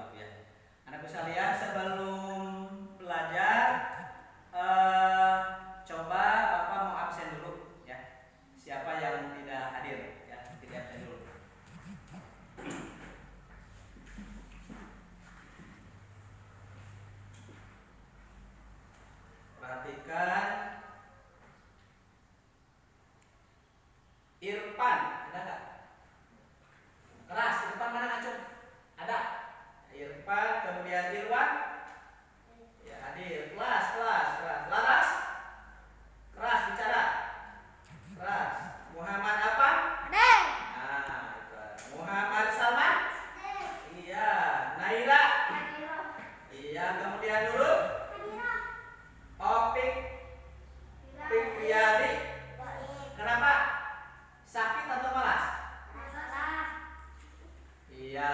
gitu ya. Anakku sekalian, sebelum belajar coba Bapak mau absen dulu ya. Siapa yang tidak hadir ya, tidak absen dulu. Perhatikan Irfan, ada nggak? Keras, Irfan mana Acung? Ada. Irfan, kemudian Irwan. Ya hadir. Kelas. Laras. Keras bicara. Keras. Muhammad apa? Hadir. Nah, itu. Muhammad Salman. Iya. Naira. Iya. Kemudian Nurul. Opik. Fikriadi. Kenapa? Sakit atau malas? Iya.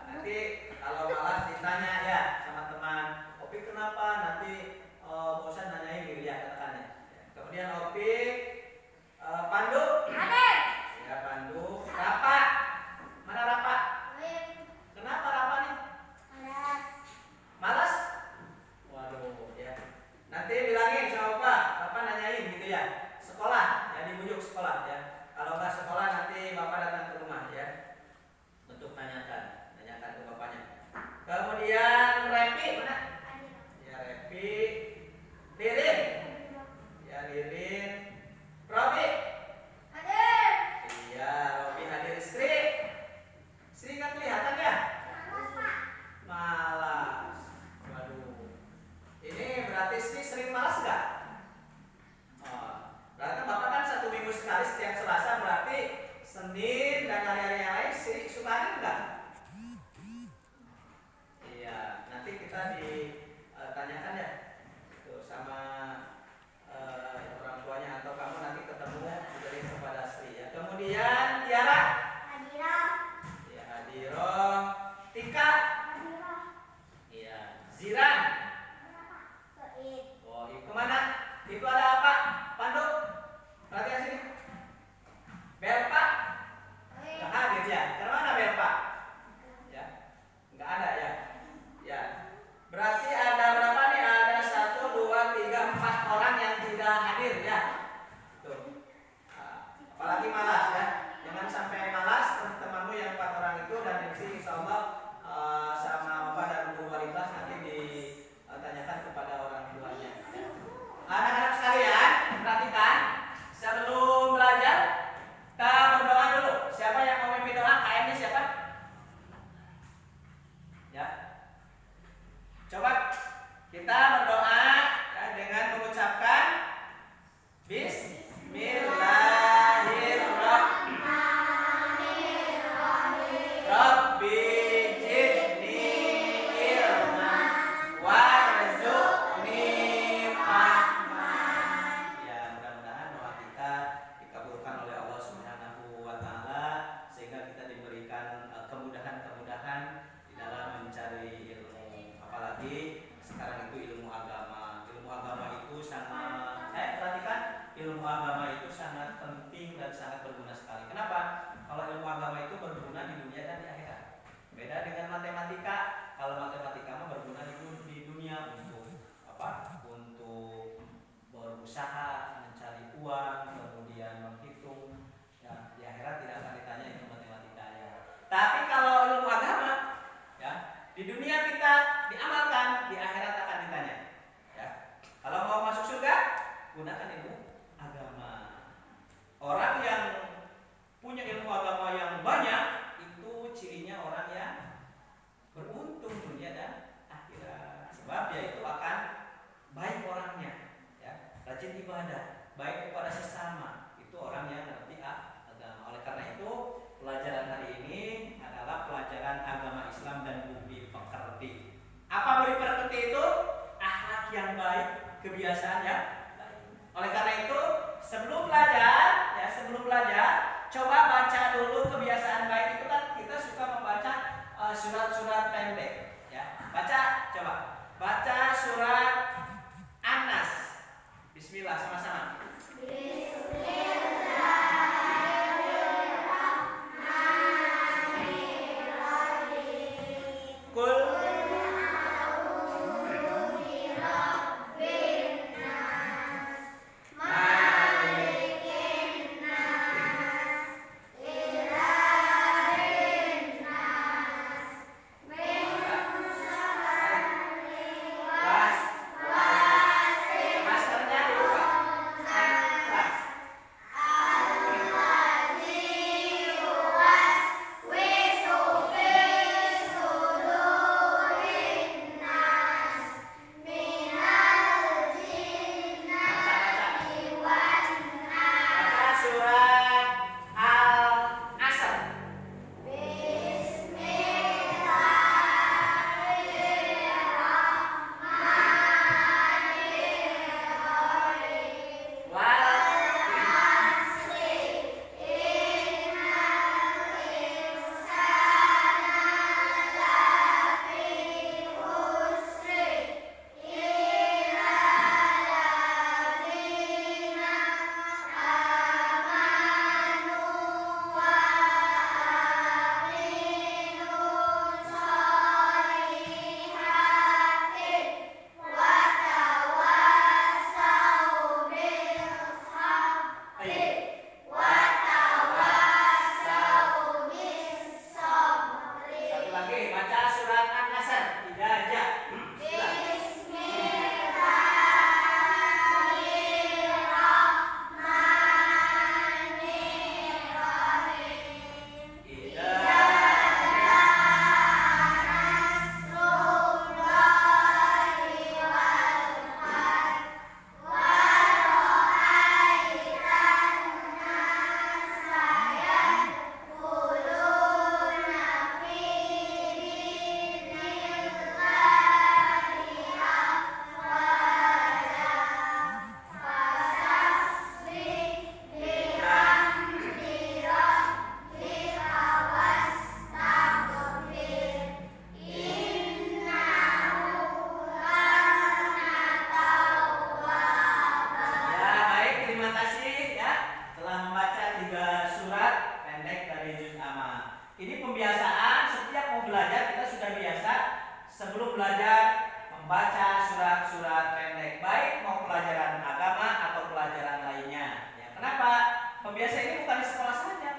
Nanti kalau malas ditanya ya sama teman. Opik kenapa? Nanti bosan nanyain gitu ya katakannya. Kemudian Opik, Pandu. Hadir. Ya Pandu. Rapa. Mana Rapa? Kenapa Rapa nih? Malas? Waduh ya. Nanti bilangin sama Bapak. Bapak nanyain gitu ya. Sekolah ya, dibujuk sekolah ya. Kalau nggak sekolah nanti Bapak datang ke rumah ya. Untuk tanyakan ke bapaknya. Kemudian Repi mana? Ya Repi. Lirin. Ya Lirin. Robi. Hadir. Iya Robi hadir. Sri. Sri nggak kelihatan ya? Malas. Waduh. Ini berarti Sri sering malas nggak? Oh, berarti Bapak kan 1 minggu sekali setiap Selasa, berarti Senin dan hari-hari yang lain Sri suka hadir nggak? Iya, nanti kita ditanyakan ya tuh sama orang tuanya atau kamu nanti ketemu diberi kepada Sri ya. Kemudian Tiara, ya Hadiro, Tika, iya Ziran. Oh, itu mana? Itu ada apa? Pandu, perhatian sini. Belpa, nggak hadir ya. Kemana Belpa? Ya, nggak ada ya. Ya, berarti ada berapa nih? Ada 1, 2, 3, 4 orang yang tidak hadir ya. Tuh. Apalagi malas ya. Jangan sampai malas teman-temanmu yang 4 orang itu, dan nanti insya Allah sama Bapak dan Bu Walitas nanti ditanyakan kepada orang tuanya. Anak-anak sekalian, perhatikan sebelum belajar kita berdoa dulu. Siapa yang mau memimpin doa? KM-nya siapa? Ya. Coba kita berdoa ya, dengan mengucapkan Bismillahirrahmanirrahim. Rabbi zidni ilman warzuqni fahman. Ya, mudah-mudahan doa kita dikabulkan oleh Allah Subhanahu wa taala sehingga kita diberikan kemudahan-kemudahan di dalam mencari ilmu, apalagi sekarang itu ilmu agama. Ilmu agama itu sangat perhatikan, ilmu agama itu sangat penting dan sangat berguna sekali. Kenapa? Kalau ilmu agama itu berguna di dunia dan di akhirat. Beda dengan matematika. Kalau matematika mah berguna di dunia untuk apa? Untuk berusaha mencari uang, kemudian menghitung. Ya, di akhirat tidak akan ditanya itu matematikanya. Tapi kalau ilmu agama, ya, di dunia kita diamalkan, di akhirat akan ditanya. Ya. Kalau mau masuk surga, gunakan ilmu agama. Orang yang punya ilmu agama yang banyak itu cirinya orang yang beruntung dunia dan akhirat. Sebab ya itu akan baik orangnya, ya, rajin ibadah, baik kepada sesama. Itu orang yang ngerti agama. Oleh karena itu pelajaran hari ini adalah pelajaran agama Islam dan budi pekerti. Apa budi pekerti itu? Akhlak yang baik, kebiasaan yang baik. Oleh karena itu sebelum belajar, coba baca dulu kebiasaan baik itu. Kan kita suka membaca surat-surat pendek, ya. Coba baca surat An-Nas. Bismillah sama-sama. Bismillahirrahmanirrahim. Kul sebelum belajar membaca surat-surat pendek, baik mau pelajaran agama atau pelajaran lainnya. Ya, kenapa? Pembiasa ini bukan di sekolah saja.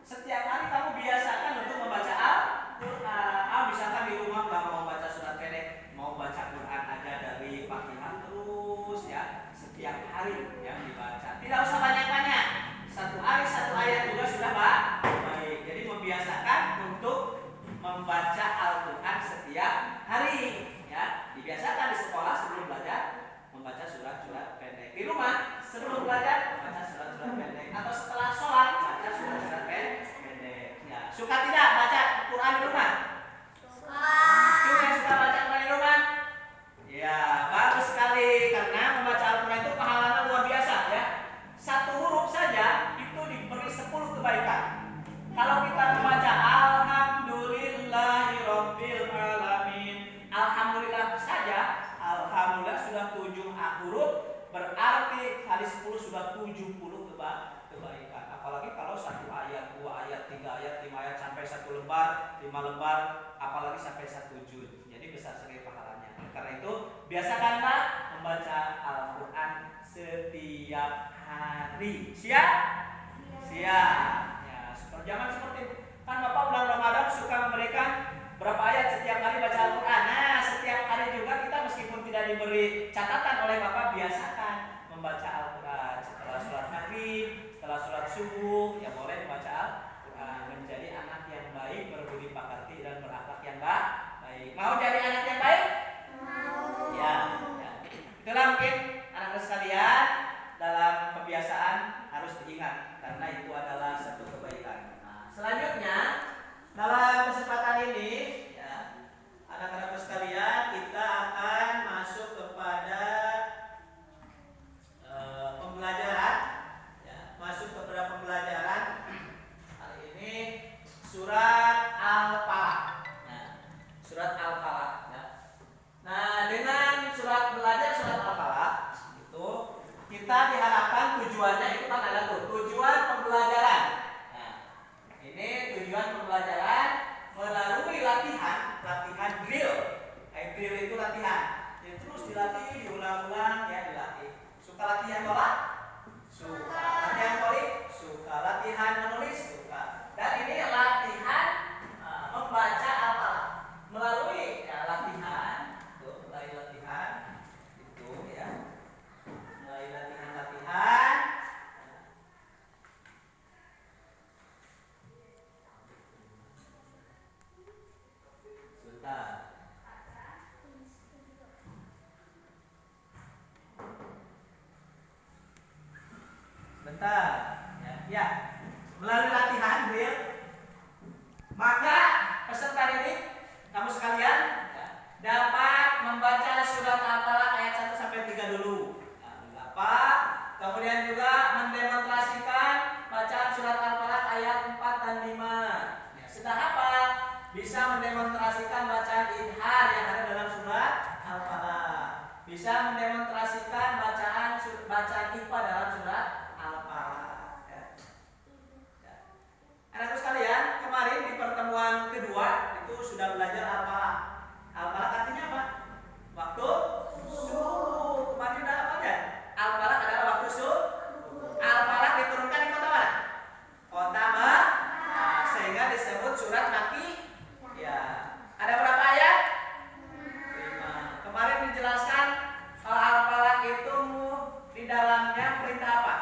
Setiap hari kamu biasakan untuk membaca Al-Quran. Misalkan di rumah nggak mau baca surat pendek, mau baca Quran aja dari Fatihah terus ya. Setiap hari yang dibaca. Tidak usah banyak-banyak. Satu hari satu ayat juga sudah baik. Jadi membiasakan untuk membaca Al-Quran setiap hari. Ya, dibiasakan di sekolah sebelum belajar membaca surat-surat pendek. Di rumah sebelum belajar baca surat-surat pendek, atau setelah sholat baca surat-surat pendek. Ya, suka tidak baca Quran di rumah? Cuma yang suka baca Quran di rumah? Ya, bagus sekali, karena membaca Al-Quran itu pahalanya luar biasa ya. Satu huruf saja itu diberi 10 kebaikan. Kalau kita membaca Alhamdulillahirabbil alamin, alhamdulillah saja, alhamdulillah sudah 7 huruf, berarti kali 10 sudah 70 kebaikan. Apalagi kalau 1 ayat, 2 ayat, 3 ayat, 5 ayat sampai 1 lembar, 5 lembar, apalagi sampai 1 juz. Jadi besar sekali pahalanya. Karena itu biasakanlah membaca Al-Quran setiap hari. Siap? Siap. Ya, jangan seperti kan Bapak bulan Ramadan suka memberikan berapa ayat setiap hari baca Al-Quran. Nah, setiap hari juga kita meskipun tidak diberi catatan oleh Bapak, biasakan membaca Al-Quran setelah sholat maghrib, setelah sholat subuh, ya boleh membaca Al-Quran. Menjadi anak yang baik, berbudi pekerti dan berakhlak yang baik. Mau jadi anak yang baik? Mau. Ya. Itulah mungkin anak-anak sekalian, dalam kebiasaan harus diingat karena itu adalah satu kebaikan. Nah, selanjutnya dalam kesempatan ini, ya, anak-anak sekalian, kita akan masuk kepada pembelajaran, ya, masuk kepada pembelajaran hari ini surat Al-Falaq. Nah, surat Al-Falaq. Ya. Nah, dengan belajar surat Al-Falaq itu kita diharapkan tujuannya itu kan ada tujuan pembelajaran. Ini tujuan pembelajaran melalui latihan drill. Drill itu latihan. Jadi terus dilatih, diulang-ulang, ya dilatih. Suka latihan bola? Suka. Latihan voli? Suka. Latihan menulis? Suka. Dan ini latihan membaca Al-Falaq melalui ya, latihan. Tuh, mulai latihan itu ya. Mulai latihan. Bentar. Ya. Melalui latihan drill, maka peserta didik kamu sekalian ya, dapat membaca surat Al-Falaq ayat 1 sampai 3 dulu. Dapat. Kemudian juga mendemonstrasikan bacaan surat Al-Falaq ayat 4 dan 5. Ya, sudah hafal, bisa mendemonstrasikan bacaan idhar yang ada dalam surat Al-Falaq. Bisa mendemonstrasikan bacaan IPA dalam surat Al-Falaq. Ya. Ya. Anak-anak sekalian, kemarin di pertemuan kedua itu sudah belajar Al-Falaq. Al-Falaq artinya apa? Waktu subuh. Kemarin sudah apa ya? Al-Falaq adalah waktu subuh. Al-Falaq diturunkan di kota mana? Kota Mekah. Sehingga disebut surat Maki. Ya. Ada berapa ayat? 5. Kemarin dijelaskan Al-Falaq itu di dalamnya perintah apa?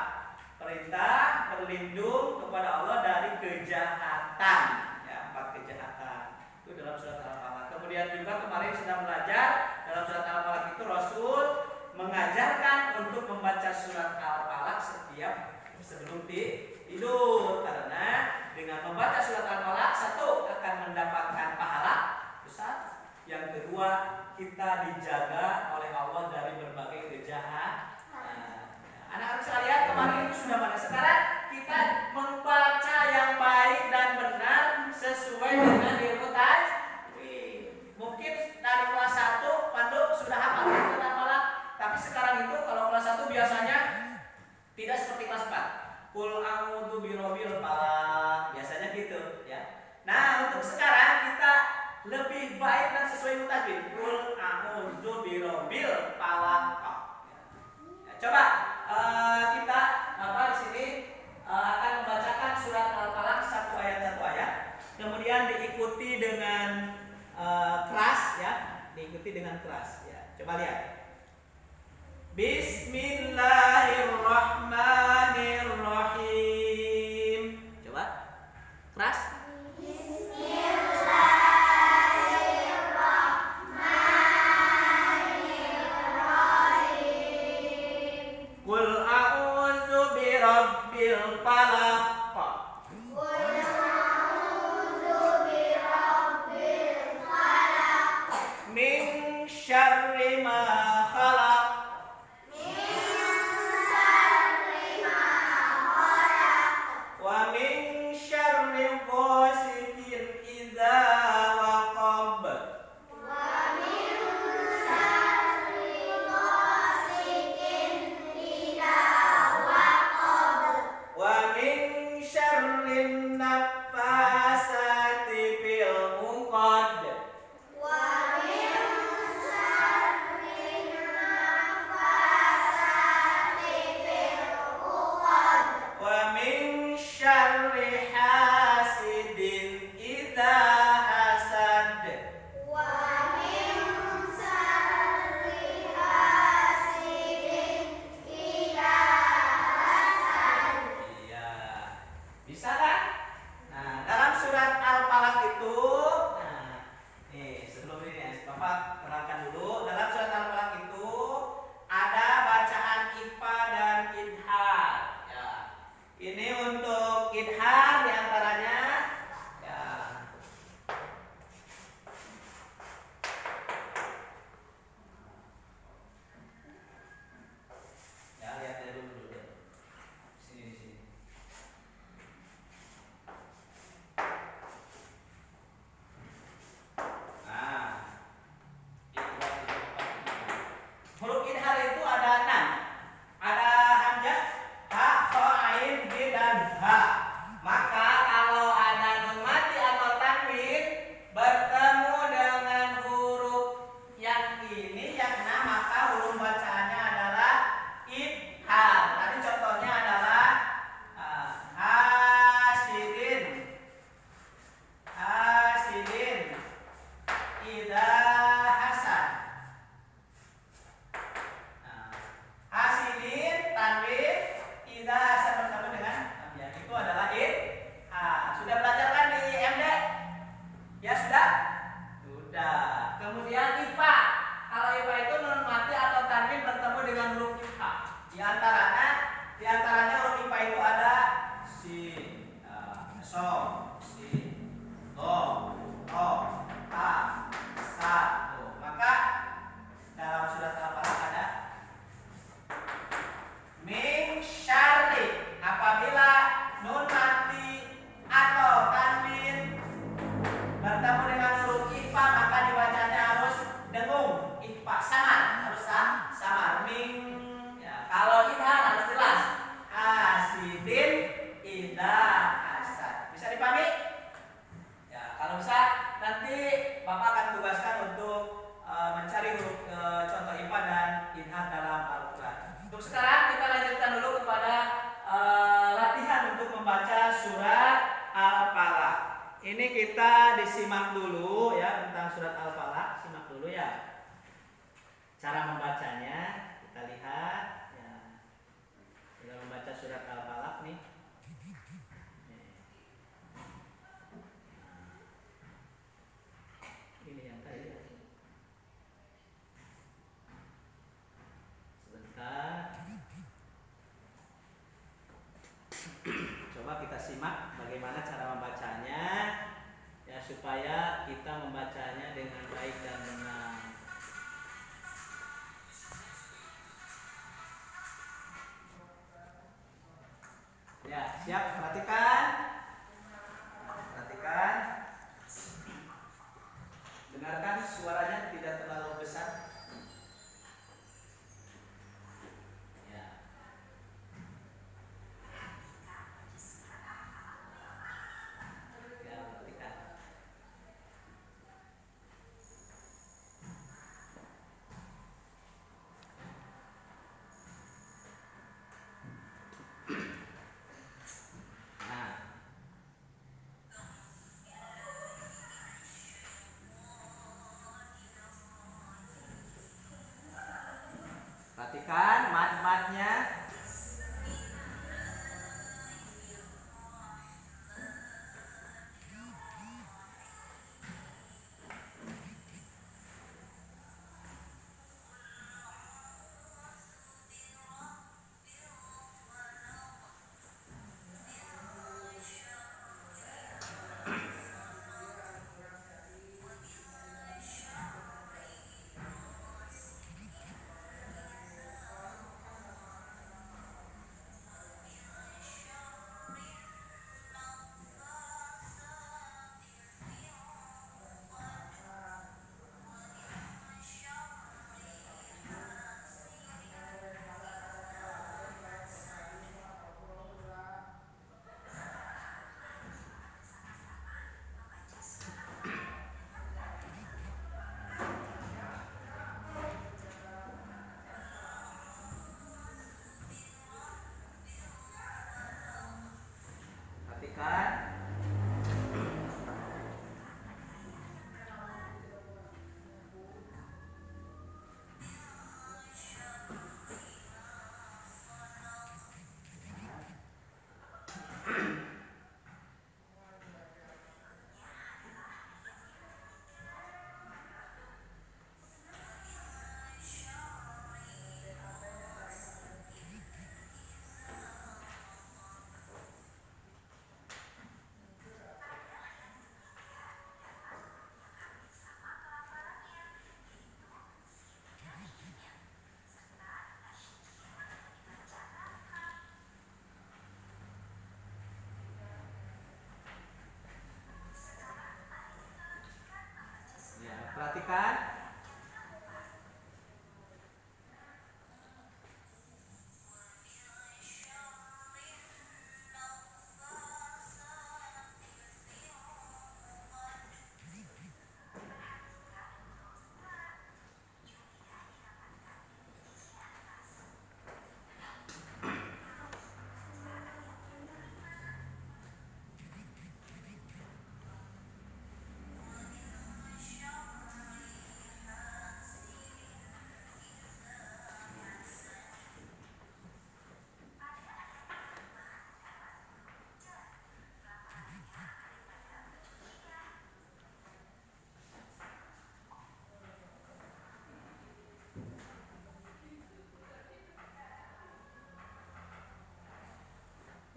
Perintah berlindung kepada Allah dari kejahatan. Ya, 4 kejahatan. Itu dalam surat Al-Falaq. Kemudian juga kemarin sedang belajar dalam surat Al-Falaq itu Rasul mengajarkan untuk membaca surat Al-Falaq setiap sebelum tidur, karena dengan membaca surat Al-Falaq, satu akan mendapatkan pahala besar, yang kedua kita dijaga oleh Allah dari berbagai kejahatan. Anak-anak sekalian, kemarin itu sudah pada, sekarang kita membaca yang baik dan benar sesuai dengan ilmu tajwid. Mungkin dari kelas 1 Pandu sudah hafal surat Al-Falaq, tapi sekarang itu kalau kelas 1 biasanya tidak seperti kelas 4. Qul a'udzu birabbil falaq, biasanya gitu ya. Nah, untuk sekarang kita lebih baik dan sesuai ilmu tajwid. diikuti dengan keras ya. Coba lihat. Bismillahirrahmanirrahim. Coba. Keras. Qul a'udzu birabbil falaq. Min syarri ma khalaq. Wa min syarri ghasiqin idza waqab. Wa min syarrin naffasati fil 'uqad. Wa min syarri hasidin idza hasad. Iya. Bisa kan? Nah, dalam surat Al-Falaq itu, nah, nih sebelum ini ya, Bapak terangkan dulu. Dalam surat Al-Falaq itu ada bacaan IPA dan idhar. Ya. Ini untuk idhar diantaranya. Ya. Ya, lihat dulu deh. Sini di sini. Nah, huruf idhar itu ada 6. Ada hamzah, ha, kha, ain, b dan ha. Maka kalau ada nun mati atau tanwin bertemu dengan huruf yang ini yang 6, maka huruf bacaannya adalah idhar. Tadi contohnya adalah hasidin. Hasidin idza hasan. Nah, hasidin tanwin idza hasan bertemu dengan hamzah. Itu adalah sudah belajar kan di MD? Ya sudah? Sudah. Kemudian IPA. Kalau IPA itu nun mati atau tanwin bertemu dengan huruf IPA. Di antaranya huruf IPA itu ada sin, so, sin, do, ro, ta, sa. Tuh. Maka dalam surat Al-Falaq ada min syarri. Apabila nun mati atau tanwin bertemu dengan huruf IPA maka dibacanya harus dengung. IPA samar, harus samar. Min. Ya, kalau idhar harus jelas. Hasidin idza hasad. Bisa dipahami? Ya, kalau bisa nanti Bapak akan tugaskan untuk mencari huruf contoh IPA dan idhar dalam Al-Quran. Untuk sekarang kita lanjutkan dulu kepada latihan untuk membaca surat Al-Falaq. Ini kita disimak dulu ya tentang surat Al-Falaq. Simak dulu ya. Cara membacanya kita lihat ya. Kita membaca surat Al-Falaq nih. Ini yang tadi ya. Sebentar. Coba kita simak bagaimana cara membacanya ya supaya kita membacanya dengan baik dan benar. Ya, siap, perhatikan. Perhatikan. Dengarkan suaranya tidak terlalu besar. Ya. Ya, perhatikan. Nah,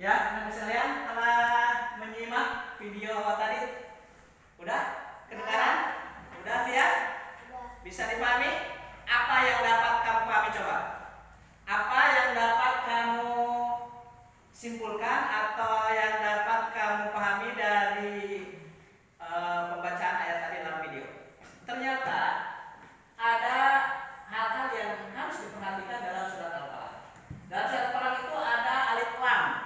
Ya, anak sekalian telah menyimak video awal tadi? Udah? Kedengaran? Udah ya? Bisa dipahami? Apa yang dapat kamu pahami coba? Apa yang dapat kamu simpulkan atau yang dapat kamu pahami dari pembacaan ayat tadi dalam video? Ternyata ada hal-hal yang harus diperhatikan dalam surat Al-Falaq. Dalam surat Al-Falaq itu ada alif lam.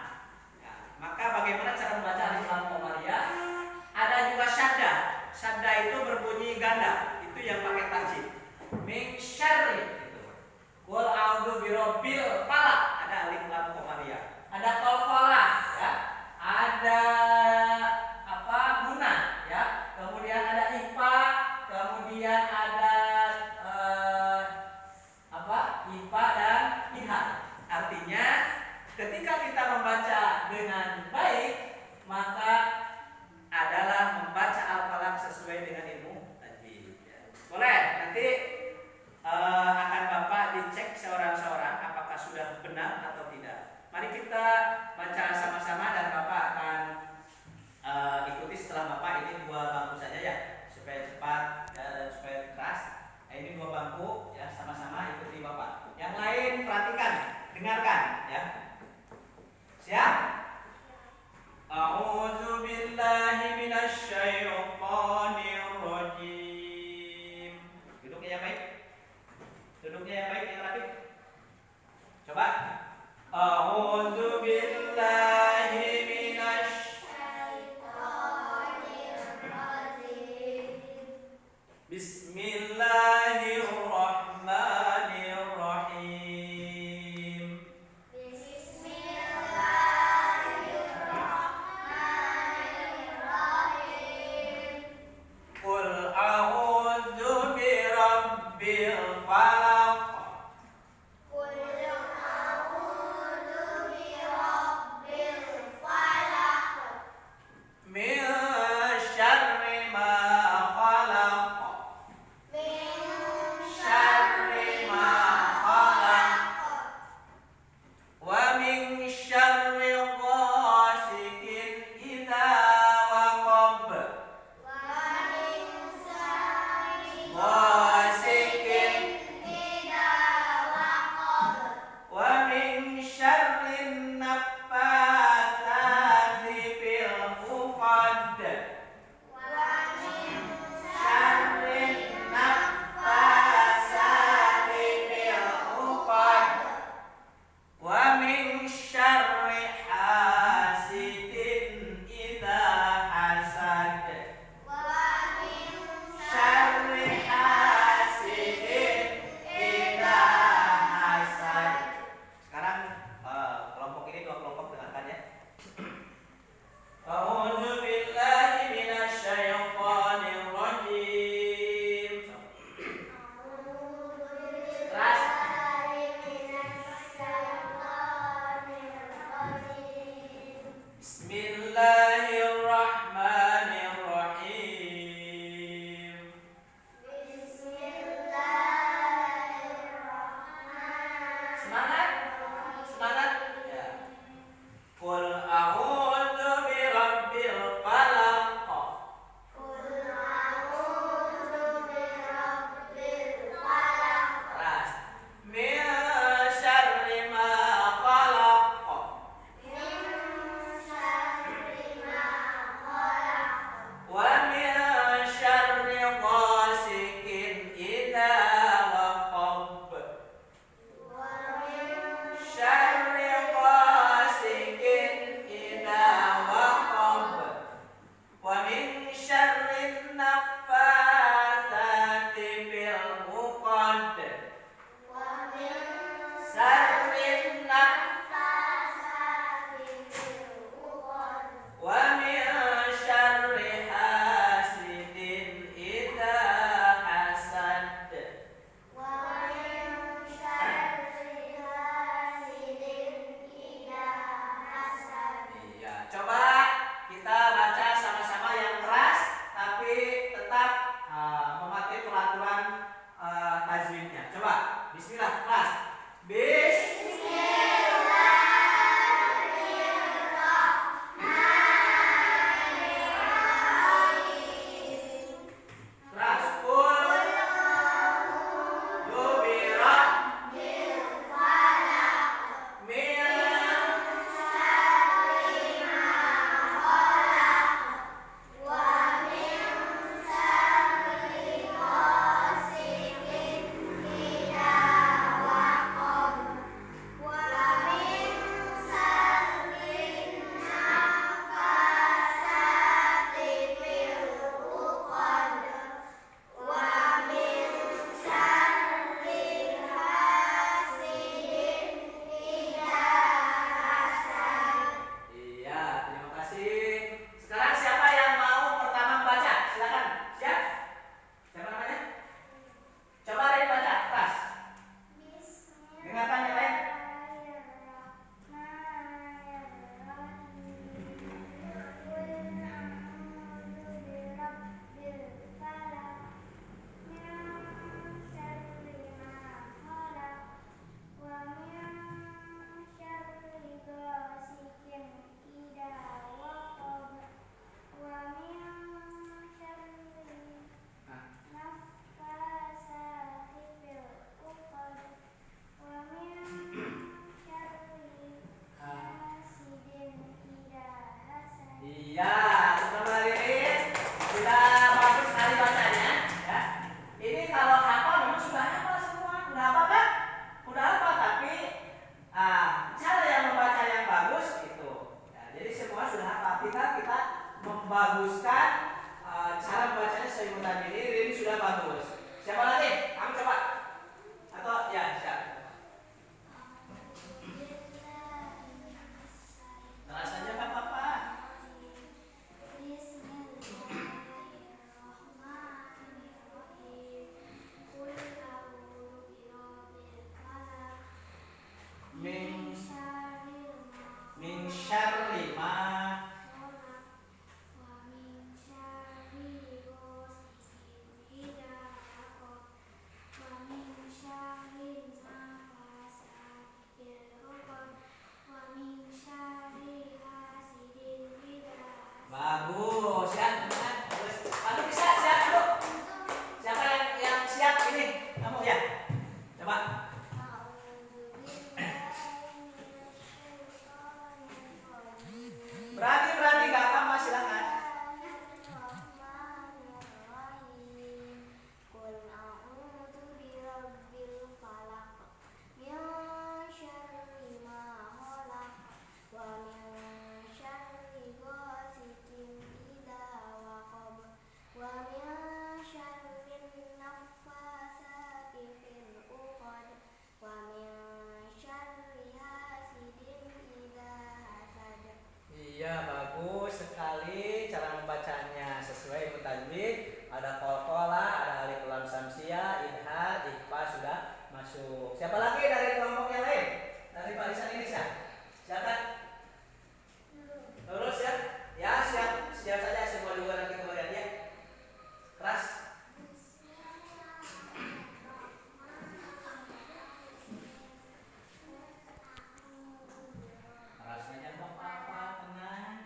Ya, maka bagaimana cara membaca alif lam qamariyah? Ada juga syadda. Syadda itu berbunyi ganda. Itu yang pakai tajwid. Min syarri gitu. Qul a'udzu birabbil falaq. Ada alif lam qamariyah. Ada qalqalah ya. Ada guna ya. Kemudian ada ifa, kemudian ada ifa dan ihad. Artinya ketika kita membaca dengan baik, maka adalah membaca Al-Falaq sesuai dengan ilmu tajwid. Boleh nanti akan Bapak dicek seorang-seorang apakah sudah benar atau tidak. Mari kita baca sama-sama dan Bapak akan ikuti setelah Bapak. Ini 2 bangku saja ya, supaya cepat ya, dan supaya keras. Ini 2 bangku ya, sama-sama ikuti Bapak. Yang lain perhatikan, dengarkan ya. Siap? A'udzu billahi minasy syaithanir rajim. Duduknya yang baik. Duduknya yang baik, yang rapi. Coba. A'udzu billahi minasy syaithanir rajim. Bismillahirrahmanirrahim. Qul a'udzu birabbil falaq. Ilha, Iqbal sudah masuk. Siapa lagi dari kelompok yang lain? Dari barisan ini silakan. Lurus ya? Ya siap saja semua juga nanti kemudian ya. Keras. Kerasnya jangan apa-apa, tenang.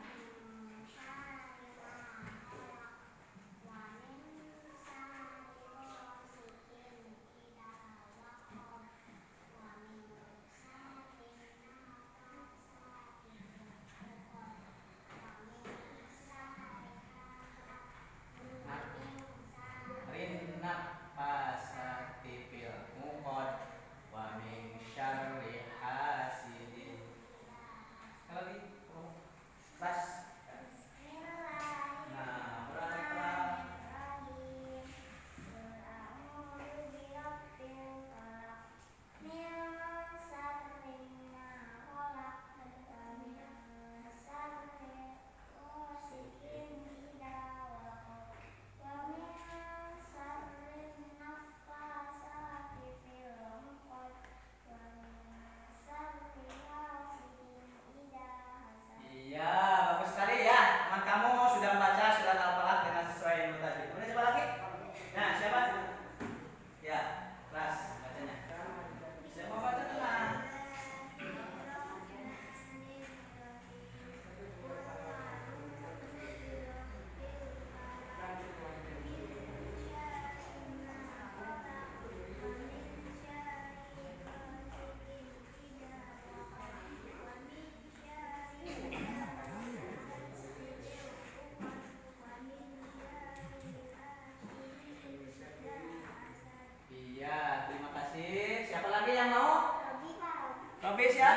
Habis ya.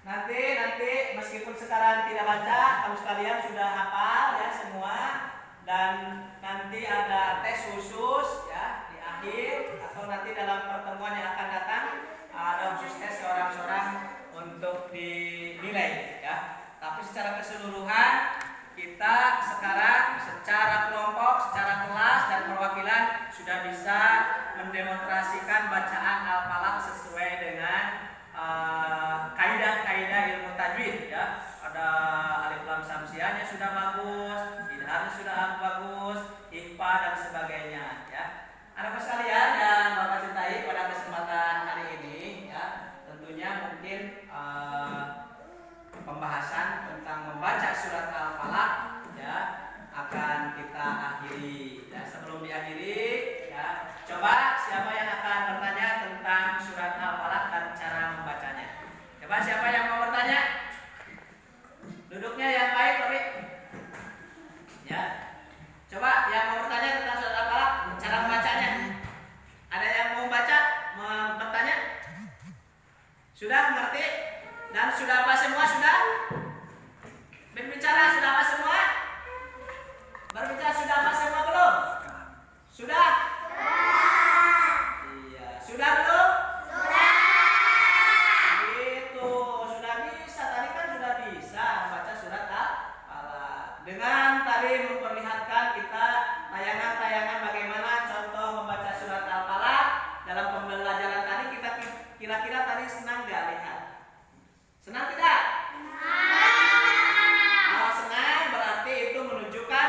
Nanti meskipun sekarang tidak baca, kamu sekalian sudah hafal ya semua, dan nanti ada tes khusus ya di akhir atau nanti dalam pertemuan yang akan datang ada khusus tes seorang-seorang untuk dinilai ya. Tapi secara keseluruhan kita sekarang secara kelompok, secara kelas dan perwakilan sudah bisa mendemonstrasikan bacaan al-falaq sesuai dengan kaidah-kaidah ilmu tajwid ya. Ada alif lam samsiahnya sudah bagus, idharnya sudah bagus, ikhfa dan sebagainya ya. Anak sekalian yang Bapak cintai, pada kesempatan hari ini ya, tentunya mungkin pembahasan tentang membaca surat al-falaq ya akan kita akhiri. Ya, sebelum diakhiri ya, coba siapa yang akan bertanya tentang surat al-falaq dan cara membacanya? Coba siapa yang mau bertanya? Duduknya yang baik, tapi ya. Coba yang mau bertanya tentang surat al-falaq, cara membacanya. Ada yang mau baca, bertanya? Sudah mengerti? Dan sudah apa semua? Sudah? Berbicara sudah apa semua? Berbicara sudah apa semua belum? Sudah? Iya. Sudah belum? Gitu. Sudah bisa. Tadi kan sudah bisa membaca surat al-falaq. Dengan tadi memperlihatkan kita tayangan-tayangan bagaimana contoh membaca surat al-falaq dalam pembelajaran tadi, kita kira-kira tadi senang gak lihat? Senang tidak? Kalau senang berarti itu menunjukkan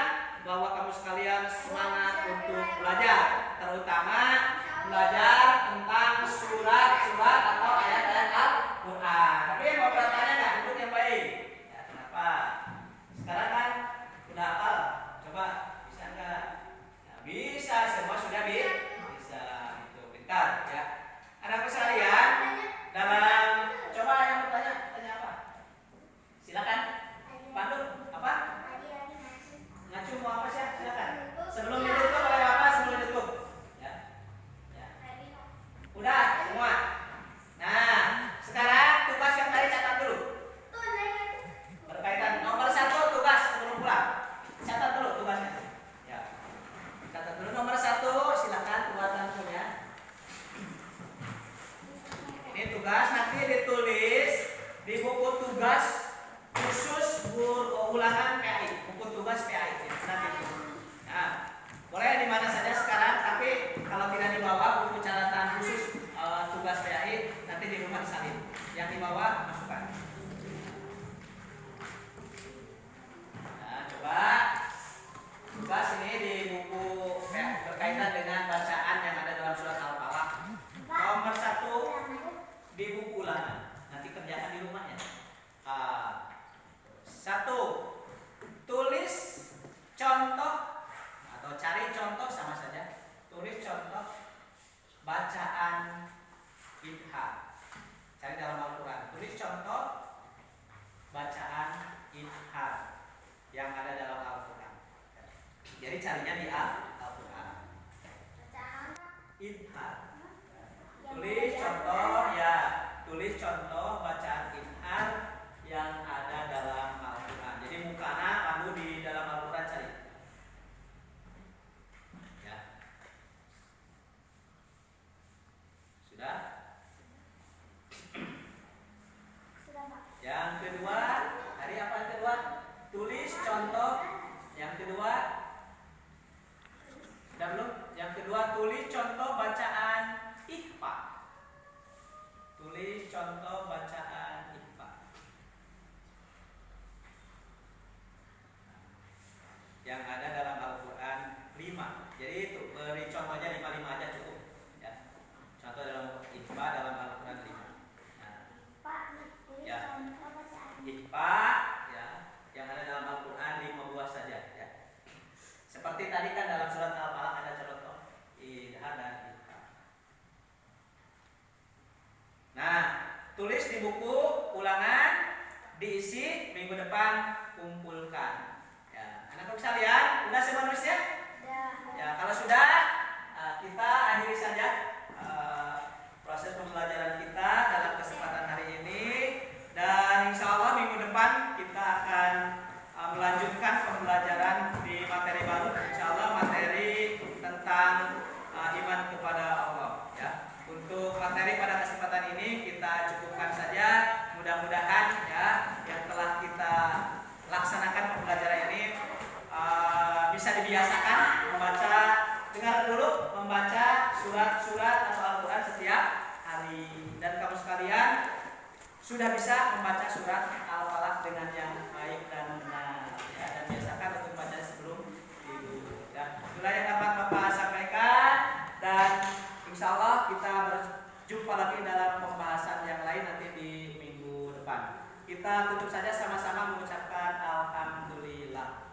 bahwa kamu sekalian semangat untuk belajar, terutama belajar tentang surat-surat atau ayat-ayat Al-Quran. Tapi mau bertanya nggak? Duduk yang baik. Ya, kenapa? Sekarang kan udah hafal. Coba bisa nggak? Ya, bisa, semua sudah bisa. Itu pintar ya. Anak sekalian, dalam coba yang bertanya, tanya apa? Silakan. Pandu, apa? Ngacu mau apa sih? Silakan. Sebelum ditutup oleh Bapak, sebelum ditutup. Ya. Ya. Udah semua. Nah, sekarang tugas yang tadi catat dulu. Berkaitan nomor 1 tugas sebelum pulang. Catat dulu tugasnya. Ya. Catat dulu nomor 1, silakan buat langsungnya. Ini tugas nanti ditulis di buku tugas khusus ulangan PAI, buku tugas PAI. Nanti. Nah, boleh di mana saja sekarang, tapi kalau tidak dibawa Yang di bawah masukkan. Nah, coba sini di buku berkaitan dengan bacaan yang ada dalam surat Al-Falaq. Nomor 1 di buku ulangan. Nanti kerjakan di rumahnya. 1. Tulis contoh atau cari contoh sama saja. Tulis contoh bacaan idhar. Cari dalam Al-Quran. Tulis contoh bacaan idhar yang ada dalam Al-Quran. Jadi carinya di Al-Quran. Idhar. Tulis contoh ya. Tulis contoh bacaan idhar yang ada dalam Al-Quran. Jadi mukana kamu di dalam Al-Quran cari. Ya. Sudah? Yang kedua, hari apa yang kedua? Tulis contoh. Yang kedua, sudah belum? Yang kedua, tulis contoh bacaan ikhfa. Tulis contoh bacaan ikhfa. Yang ada dalam Al-Quran 5. Jadi itu beri contohnya 5 aja cukup. Ya. Contoh dalam ikhfa dalam Al-Quran 5. Ya. Ikhfa ya, yang ada dalam Al-Quran 5 buah saja ya. Seperti tadi kan dalam surat Al-Falaq ada contoh idhar dan ikhfa. Nah, tulis di buku ulangan, diisi minggu depan kumpulkan. Ya, anak-anak sekalian, udah semua nulisnya? Ya, kalau sudah kita akhiri saja proses pembelajaran kita dalam kesempatan hari ini. Dan insya Allah minggu depan kita akan melanjutkan pembelajaran di materi baru. Insya Allah materi tentang iman kepada Allah. Ya. Untuk materi pada kesempatan ini kita cukupkan saja. Mudah-mudahan ya yang telah kita laksanakan pembelajaran ini bisa dibiasakan membaca. Dengar dulu membaca surat-surat atau Al-Quran setiap hari. Dan kamu sekalian sudah bisa membaca surat Al-Falaq dengan yang baik dan benar ya, dan biasakan untuk membaca sebelum tidur. Dan itulah yang dapat Bapak sampaikan, dan insya Allah kita berjumpa lagi dalam pembahasan yang lain nanti di minggu depan. Kita tutup saja sama-sama mengucapkan Alhamdulillah.